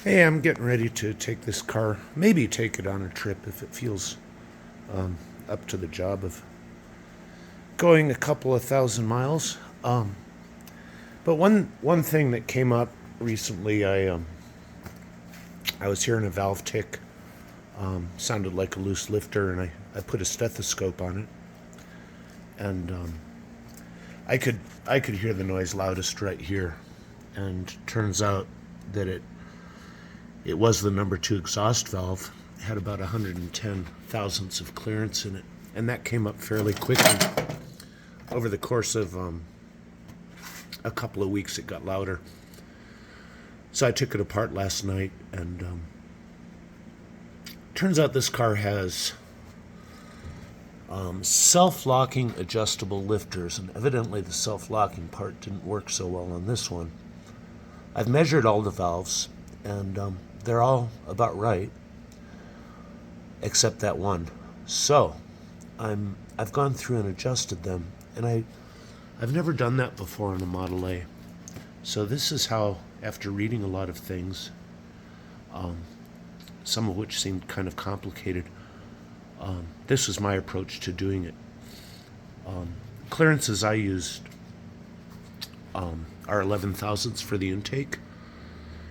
Hey, I'm getting ready to take this car, maybe take it on a trip if it feels up to the job of going a couple of thousand miles. But one thing that came up recently, I was hearing a valve tick, sounded like a loose lifter, and I put a stethoscope on it, and I could hear the noise loudest right here, and turns out that it was the number two exhaust valve. It had about 110 thousandths of clearance in it, and that came up fairly quickly. Over the course of a couple of weeks, it got louder. So I took it apart last night, and turns out this car has self-locking adjustable lifters, and evidently the self-locking part didn't work so well on this one. I've measured all the valves, and they're all about right, except that one. So I've gone through and adjusted them, and I've never done that before on a Model A. So this is how, after reading a lot of things, some of which seemed kind of complicated, this was my approach to doing it. Clearances I used are 11 thousandths for the intake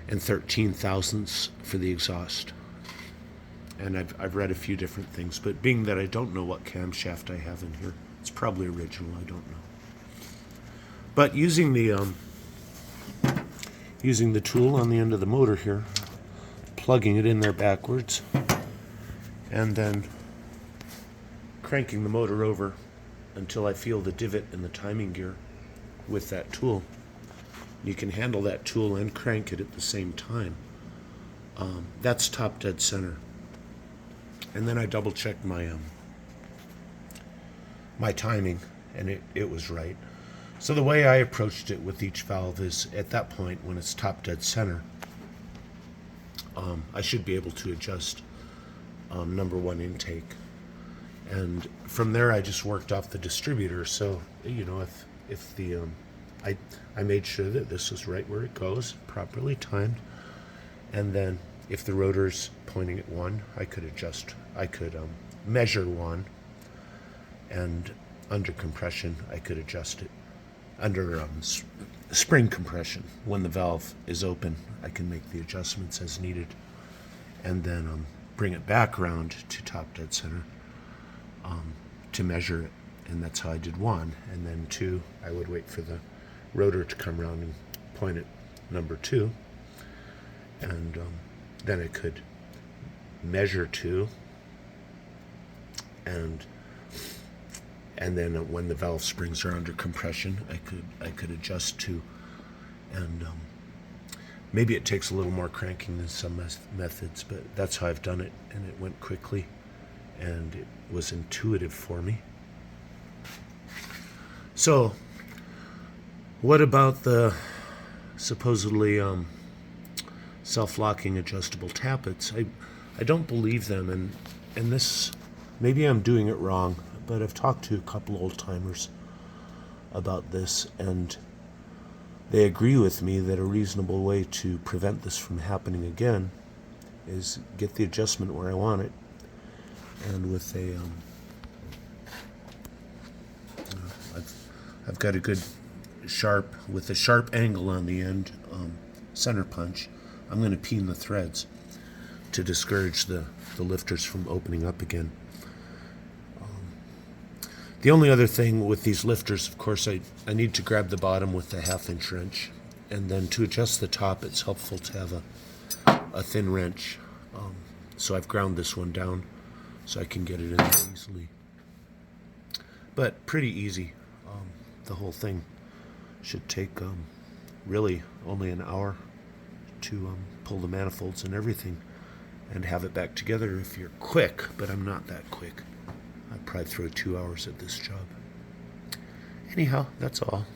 and 13 thousandths for the exhaust. And I've read a few different things, but being that I don't know what camshaft I have in here, it's probably original, I don't know. But using the tool on the end of the motor here, plugging it in there backwards, and then cranking the motor over until I feel the divot in the timing gear with that tool. You can handle that tool and crank it at the same time. That's top dead center. And then I double checked my timing, and it was right. So the way I approached it with each valve is, at that point when it's top dead center, I should be able to adjust number one intake. And from there I just worked off the distributor. So, if the I made sure that this was right where it goes, properly timed, and then if the rotor's pointing at one, I could measure one, and under compression I could adjust it. Under spring compression, when the valve is open, I can make the adjustments as needed, and then bring it back around to top dead center to measure it. And that's how I did one. And then two, I would wait for the rotor to come around and point at number two, and then I could measure two, and then when the valve springs are under compression, I could adjust two, and maybe it takes a little more cranking than some methods, but that's how I've done it, and it went quickly, and it was intuitive for me. So, what about the supposedly self-locking adjustable tappets? I don't believe them, and this, maybe I'm doing it wrong, but I've talked to a couple old-timers about this, and they agree with me that a reasonable way to prevent this from happening again is get the adjustment where I want it, and with a I've got a good sharp, with a sharp angle on the end, center punch. I'm going to peen the threads to discourage the lifters from opening up again. The only other thing with these lifters, of course, I need to grab the bottom with a 1/2 inch wrench, and then to adjust the top, it's helpful to have a thin wrench. So I've ground this one down so I can get it in there easily. But pretty easy. The whole thing should take really only an hour to pull the manifolds and everything and have it back together if you're quick, but I'm not that quick. I'd probably throw 2 hours at this job. Anyhow, that's all.